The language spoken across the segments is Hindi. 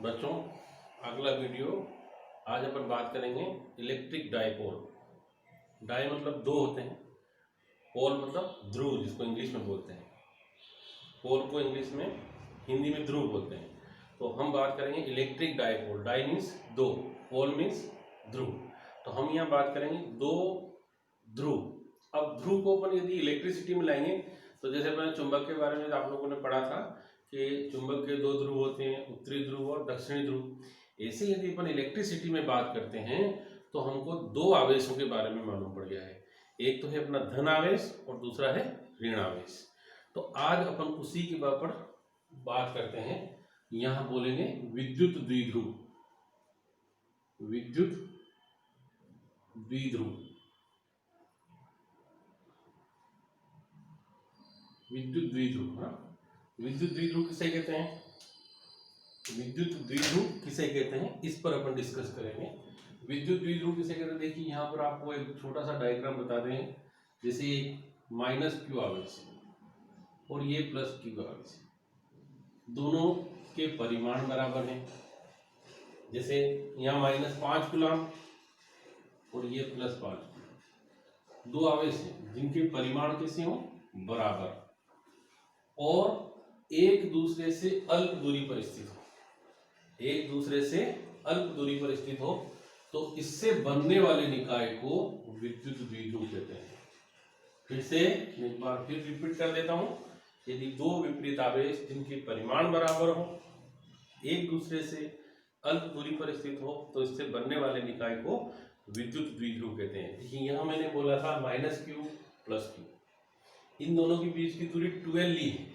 बच्चों, अगला वीडियो आज अपन बात करेंगे इलेक्ट्रिक डाइपोल। डाई मतलब दो होते हैं, पोल मतलब ध्रुव, जिसको इंग्लिश में बोलते हैं। पोल को इंग्लिश में, हिंदी में ध्रुव बोलते हैं। तो हम बात करेंगे इलेक्ट्रिक डाइपोल। डाई मीन्स दो, पोल मीन्स ध्रुव। तो हम यहाँ बात करेंगे दो ध्रुव। अब ध्रुव को अपन यदि इलेक्ट्रिसिटी में लाएंगे तो जैसे अपने चुंबक के बारे में आप लोगों ने पढ़ा था कि चुंबक के दो ध्रुव होते हैं, उत्तरी ध्रुव और दक्षिणी ध्रुव। ऐसे यदि अपन इलेक्ट्रिसिटी में बात करते हैं तो हमको दो आवेशों के बारे में मालूम पड़ गया है। एक तो है अपना धन आवेश और दूसरा है ऋण आवेश। तो आज अपन उसी के ऊपर बात करते हैं। यहां बोलेंगे विद्युत द्विध्रुव। विद्युत द्विध्रुव, विद्युत द्विध्रुव। हाँ, विद्युत द्विध्रुव किसे कहते हैं? विद्युत द्विध्रुव किसे कहते हैं, इस पर अपन डिस्कस करेंगे। विद्युत द्विध्रुव किसे कहते हैं? देखिए यहाँ पर आपको एक छोटा सा डायग्राम बता दें। जैसे माइनस क्यू आवेश और ये प्लस क्यू आवेश, दोनों के परिमाण बराबर हैं। जैसे यहाँ -5 कूलम और ये +5 कूलम, दो आवेश हैं जिनके परिमाण कैसे हो, बराबर, और एक दूसरे से अल्प दूरी पर स्थित हो। एक दूसरे से अल्प दूरी पर स्थित हो तो इससे बनने वाले निकाय को विद्युत द्विध्रुव कहते हैं। फिर से एक बार फिर रिपीट कर देता हूं। यदि दो विपरीत आवेश जिनके परिमाण बराबर हो, एक दूसरे से अल्प दूरी पर स्थित हो तो इससे बनने वाले निकाय को विद्युत द्विध्रुव कहते हैं। देखिए यहाँ मैंने बोला था -q +q, इन दोनों के बीच की दूरी 12 ली है।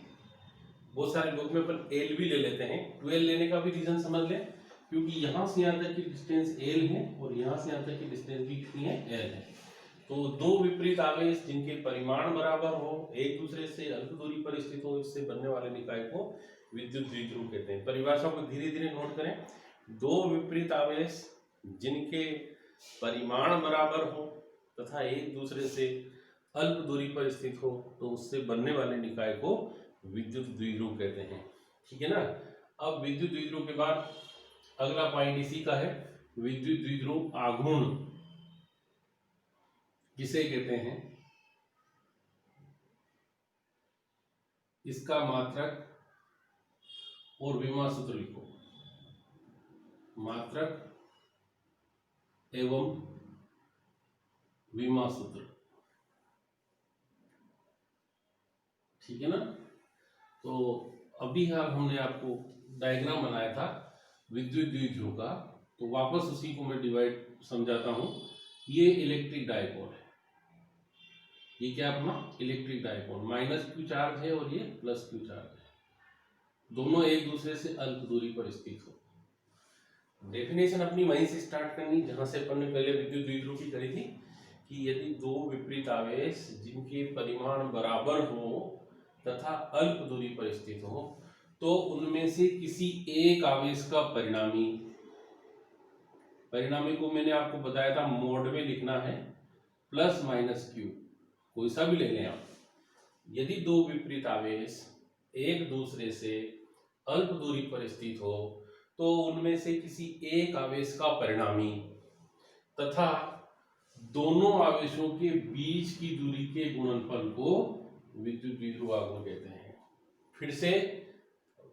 बहुत सारे लोग में अपन एल भी ले लेते हैं। 12 लेने का भी रीजन समझ लें, क्योंकि यहाँ से यहाँ तक की डिस्टेंस एल है और यहाँ से यहाँ तक की डिस्टेंस भी कितनी है, एल है। तो दो विपरीत आवेश जिनके परिमाण बराबर हो, एक दूसरे से अल्प दूरी पर स्थित हो, इससे बनने वाले निकाय को विद्युत द्विध्रुव कहते हैं। परिभाषा को धीरे धीरे नोट करें। दो विपरीत आवेश जिनके परिमाण बराबर हो तथा एक दूसरे से अल्प दूरी पर स्थित हो तो उससे बनने वाले निकाय को विद्युत द्विध्रुव कहते हैं। ठीक है ना। अब विद्युत द्विध्रुव के बाद अगला पॉइंट इसी का है, विद्युत द्विध्रुव आघूर्ण किसे कहते हैं? इसका मात्रक और विमा सूत्र लिखो। मात्रक एवं विमा सूत्र, ठीक है ना। तो अभी हमने आपको डायग्राम बनाया था विद्युत द्विध्रुव का, तो वापस उसी को मैं डिवाइड समझाता हूं। ये इलेक्ट्रिक डायपोल है। ये क्या अपना इलेक्ट्रिक डायपोल, -q चार्ज है और ये +q चार्ज है। दोनों एक दूसरे से अल्प दूरी पर स्थित हो। डेफिनेशन अपनी वहीं से स्टार्ट करनी जहां से अपन ने पहले विद्युत द्विध्रुव की करी थी, कि यदि दो विपरीत आवेश जिनके परिमाण बराबर हो तथा अल्प दूरी पर स्थित हो तो उनमें से किसी एक आवेश का परिणामी को मैंने आपको बताया था मोड में लिखना है +-q, कोई सा भी ले लें आप। यदि दो विपरीत आवेश एक दूसरे से अल्प दूरी पर स्थित हो तो उनमें से किसी एक आवेश का परिणामी तथा दोनों आवेशों के बीच की दूरी के गुणनफल को विद्युत द्विध्रुव आघूर्ण कहते हैं। फिर से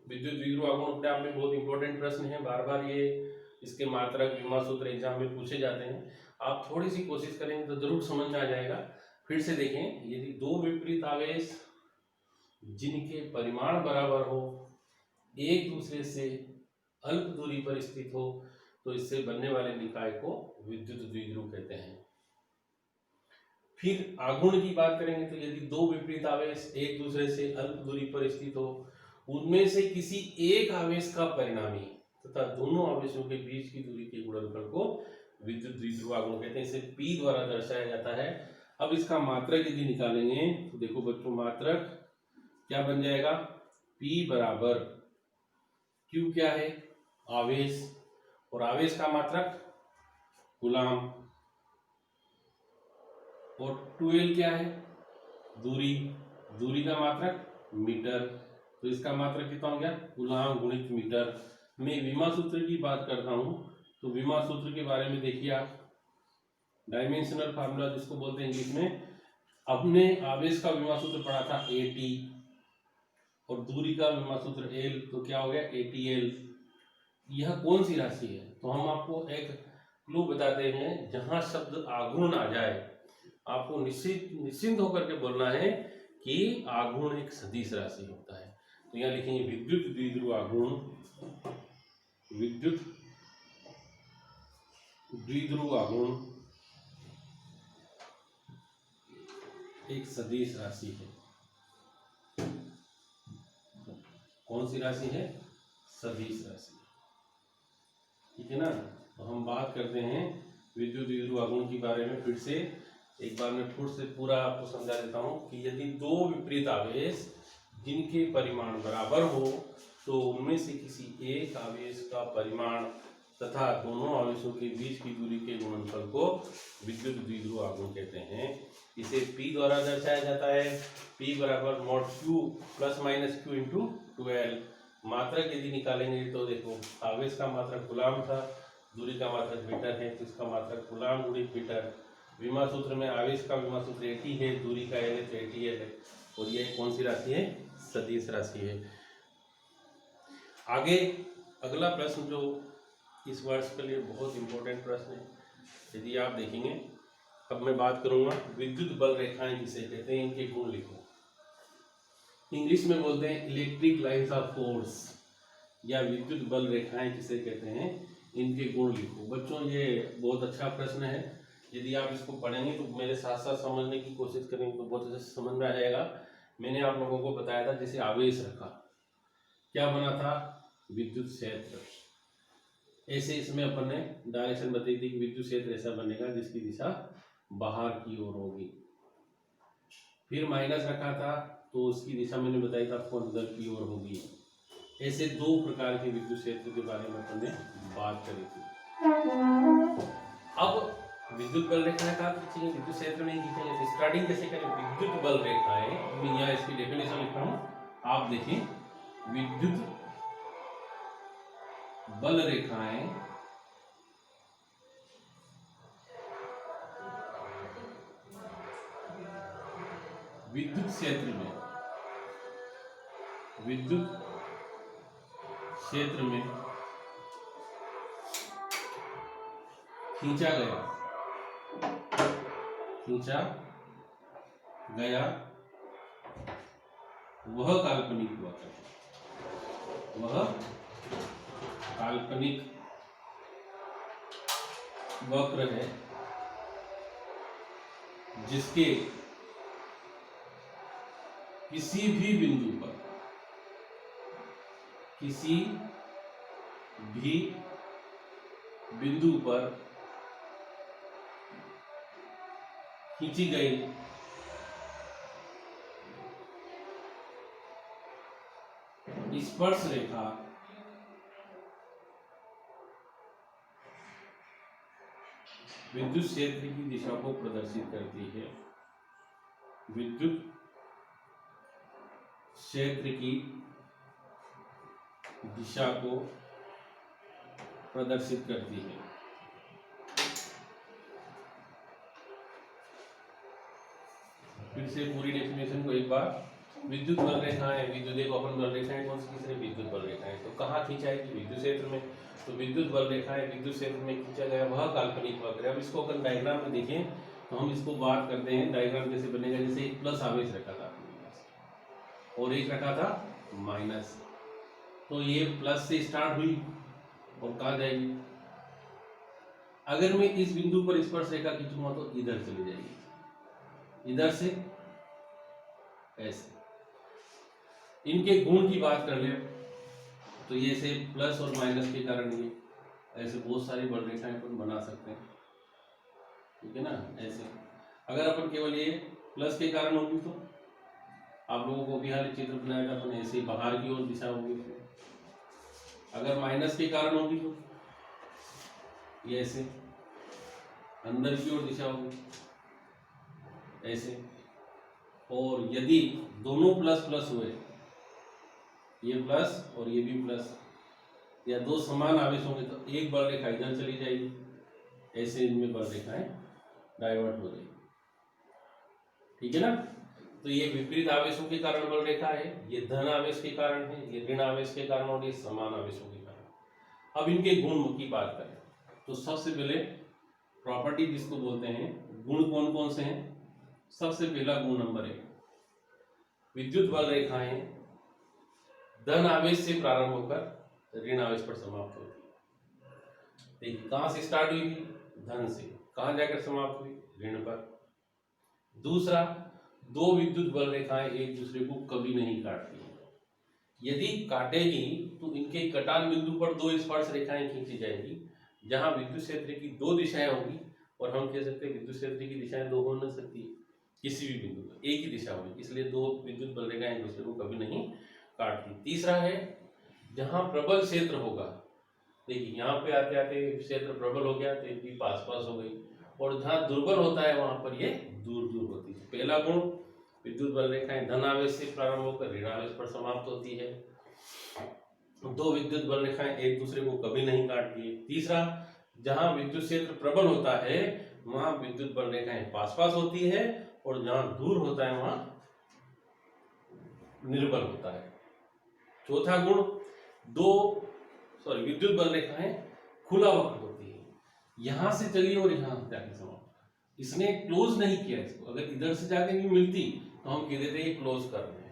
विद्युत द्विध्रुव आघूर्ण अपने आप में बहुत इंपॉर्टेंट प्रश्न है। बार बार ये इसके मात्रक विमा सूत्र एग्जाम में पूछे जाते हैं। आप थोड़ी सी कोशिश करेंगे तो जरूर समझ में आ जाएगा। फिर से देखें, यदि दो विपरीत आवेश जिनके परिमाण बराबर हो, एक दूसरे से अल्प दूरी पर स्थित हो तो इससे बनने वाले निकाय को विद्युत द्विध्रुव कहते हैं। फिर आघूर्ण की बात करेंगे तो यदि दो विपरीत आवेश एक दूसरे से अल्प दूरी पर स्थित हो, उनमें से किसी एक आवेश का परिणामी तथा दोनों आवेशों के बीच की दूरी के गुणनफल को विद्युत द्विध्रुव आघूर्ण कहते हैं। इसे P द्वारा दर्शाया जाता है। अब इसका मात्रक यदि निकालेंगे तो देखो बच्चों, मात्रक क्या बन जाएगा? P बराबर Q क्या है? आवेश, और आवेश का मात्रक कूलम, और 2L क्या है? दूरी, दूरी का मात्रक मीटर। तो इसका मात्रक कितना हो गया? कूलम गुणित मीटर। मैं विमा सूत्र की बात करता हूं तो विमा सूत्र के बारे में देखिए आप, डायमेंशनल फार्मूला जिसको बोलते हैं इंग्लिश में। अपने आवेश का विमा सूत्र पढ़ा था AT और दूरी का विमा सूत्र L, तो क्या हो गया ATL। यह कौन सी राशि है? तो हम आपको एक क्लू बताते हैं, जहां शब्द आघूर्ण आ जाए आपको निश्चिंत होकर के बोलना है कि आघूर्ण एक सदिश राशि होता है। तो यहाँ लिखेंगे विद्युत द्विध्रुव आघूर्ण, विद्युत द्विध्रुव आघूर्ण एक सदिश राशि है। कौन सी राशि है? सदिश राशि, ठीक है ना। तो हम बात करते हैं विद्युत द्विध्रुव आघूर्ण के बारे में। फिर से एक बार मैं फिर से पूरा आपको समझा देता हूं कि यदि दो विपरीत आवेश जिनके परिमाण बराबर हो तो उनमें से किसी एक आवेश का परिमाण तथा दोनों आवेशों के बीच की दूरी के गुणनफल को विद्युत द्विध्रुव आघूर्ण कहते हैं। इसे P द्वारा दर्शाया जाता है, P बराबर mod Q plus minus Q into 12। मात्रक यदि निकालेंगे तो देखो, आवेश का मात्रक कूलाम था, दूरी का मात्रक मीटर है, तो इसका मात्रक कूलाम गुणित मीटर। विमा सूत्र में आवेश का विमा सूत्र AT है, दूरी का L है तो ATL है, और ये कौन सी राशि है? सदिश राशि है। आगे अगला प्रश्न जो इस वर्ष के लिए बहुत इंपॉर्टेंट प्रश्न है, यदि आप देखेंगे, अब मैं बात करूंगा विद्युत बल रेखाएं जिसे कहते हैं, इनके गुण लिखो। इंग्लिश में बोलते हैं इलेक्ट्रिक लाइन्स ऑफ फोर्स, या विद्युत बल रेखाएं जिसे कहते हैं, इनके गुण लिखो। बच्चों ये बहुत अच्छा प्रश्न है, यदि आप इसको पढ़ेंगे तो मेरे साथ साथ समझने की कोशिश करेंगे तो बहुत अच्छे से समझ में आ जाएगा। मैंने आप लोगों को बताया था, जैसे आवेश रखा, क्या बना था? विद्युत क्षेत्र। ऐसे इसमें अपन ने डायरेक्शन बताई थी कि विद्युत क्षेत्र ऐसा बनेगा जिसकी दिशा बाहर की ओर होगी। फिर माइनस रखा था तो उसकी दिशा मैंने बताई था आपको अंदर की ओर होगी। ऐसे दो प्रकार के विद्युत क्षेत्र के बारे में अपन ने बात करी थी। अब विद्युत बल रेखाएं कहाँ खींचेंगे? विद्युत क्षेत्र में खींचेंगे। तो स्टार्टिंग कैसे करें? विद्युत बल रेखाएं, मैं यहाँ इसकी डेफिनेशन लिखता हूँ, आप देखिए। विद्युत बल रेखाएं विद्युत क्षेत्र में, विद्युत क्षेत्र में खींचा गया वह काल्पनिक वक्र, वह काल्पनिक वक्र है जिसके किसी भी बिंदु पर, किसी भी बिंदु पर खींची गई स्पर्श रेखा विद्युत क्षेत्र की दिशा को प्रदर्शित करती है। विद्युत क्षेत्र की दिशा को प्रदर्शित करती है। फिर से पूरी डेफिनेशन को एक बार, विद्युत बल रेखाएं, विद्युत एक अपन बल रेखाएं कौन सी खींच रहे? विद्युत बल रेखाएं। तो कहाँ खींचाएगी? विद्युत क्षेत्र में। तो विद्युत बल रेखाएं विद्युत क्षेत्र में खींचा गया वह काल्पनिक वक्र। अब इसको अगर डायग्राम में देखें तो हम इसको बात करते हैं, डायग्राम कैसे बनेगा? जैसे एक प्लस आवेश रखा था और एक रखा था माइनस, तो ये प्लस से स्टार्ट हुई और कहाँ जाएगी? अगर मैं इस बिंदु पर स्पर्श रेखा खींचूंगा तो इधर चली जाएगी, इधर से ऐसे। इनके गुण की बात कर ले तो ये से प्लस और माइनस के कारण ये ऐसे बहुत सारी बल रेखाएं अपन बना सकते हैं, ठीक है ना। ऐसे अगर अपन केवल ये प्लस के कारण होगी तो आप लोगों को भी हाल चित्र बनाया था अपन, ऐसे बाहर की ओर दिशा होगी। अगर माइनस के कारण होगी तो ये ऐसे अंदर की ओर दिशा होगी, ऐसे। और यदि दोनों प्लस प्लस हुए, ये प्लस और ये भी प्लस, या दो समान आवेश होंगे तो एक बल रेखा इधर चली जाएगी, ऐसे इनमें बल रेखाएं डाइवर्ट हो जाएगी, ठीक है ना। तो ये विपरीत आवेशों के कारण बल रेखा है, ये धन आवेश के कारण है, ये ऋण आवेश के कारण और ये समान आवेशों के कारण। अब इनके गुण की बात करें तो सबसे पहले प्रॉपर्टी जिसको बोलते हैं, गुण कौन कौन से हैं। सबसे पहला गुण नंबर 1, विद्युत बल रेखाएं धन आवेश से प्रारंभ होकर ऋण आवेश पर समाप्त होती है। देखिए कहां से स्टार्ट हुई थी, धन से, कहां जाकर समाप्त हुई, ऋण पर। दूसरा, दो विद्युत बल रेखाएं एक दूसरे को कभी नहीं काटती हैं। यदि काटेगी तो इनके कटान बिंदु पर दो स्पर्श रेखाएं खींची जाएगी, जहां विद्युत क्षेत्र की दो दिशाएं होंगी, और हम कह सकते हैं विद्युत क्षेत्र की दिशाएं दो हो न सकती, किसी भी बिंदु पर एक ही दिशा होगी, इसलिए दो विद्युत बल रेखाएं एक दूसरे को कभी नहीं काटती। तीसरा है, जहां प्रबल क्षेत्र होगा, देखिए यहाँ पे आते आते क्षेत्र प्रबल हो गया तो इनकी पास पास हो गई, और जहां दुर्बल होता है वहां पर ये दूर दूर होती है। पहला गुण, विद्युत बल रेखाएं धन आवेश से प्रारंभ होकर ऋण आवेश पर समाप्त होती है। दो विद्युत बल रेखाएं एक दूसरे को कभी नहीं काटती है। तीसरा, जहां विद्युत क्षेत्र प्रबल होता है वहां विद्युत बल रेखाएं पास पास होती है, और जहां दूर होता है वहां निर्बल होता है। चौथा गुण, विद्युत बल रेखाएं खुला वक्र होती है, यहां से चली और यहां जाके समाप्त। इसने क्लोज नहीं किया इसको, अगर इधर से जाके नहीं मिलती तो हम कह देते ये क्लोज कर रहे हैं।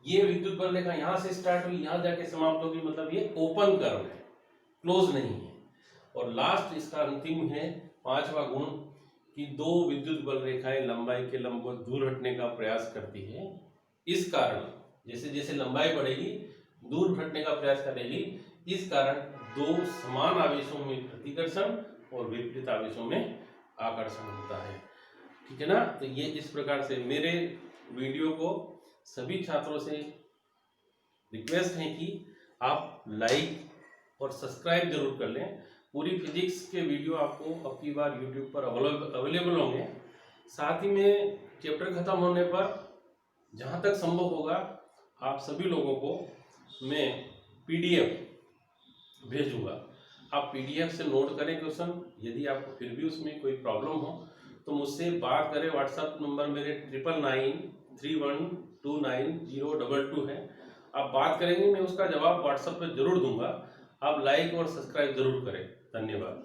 ये विद्युत बल रेखा यहां से स्टार्ट हुई यहां जाके समाप्त होगी, मतलब ये ओपन कर्व है, क्लोज नहीं है। और लास्ट इसका अंतिम है पांचवा गुण, कि दो विद्युत बल रेखाएं लंबाई के लंबवत दूर हटने का प्रयास करती है। इस कारण जैसे जैसे लंबाई बढ़ेगी दूर हटने का प्रयास करेगी, इस कारण दो समान आवेशों में प्रतिकर्षण और विपरीत आवेशों में आकर्षण होता है, ठीक है ना। तो ये इस प्रकार से मेरे वीडियो को सभी छात्रों से रिक्वेस्ट है कि आप लाइक और सब्सक्राइब जरूर कर लें। पूरी फिजिक्स के वीडियो आपको अब की बार यूट्यूब पर अवेलेबल होंगे। साथ ही में चैप्टर खत्म होने पर जहाँ तक संभव होगा आप सभी लोगों को मैं PDF भेजूंगा। आप PDF से नोट करें क्वेश्चन, यदि आपको फिर भी उसमें कोई प्रॉब्लम हो तो मुझसे बात करें। व्हाट्सएप नंबर मेरे 9993129022 है। आप बात करेंगे, मैं उसका जवाब व्हाट्सएप पे जरूर दूंगा। आप लाइक और सब्सक्राइब जरूर करें। धन्यवाद।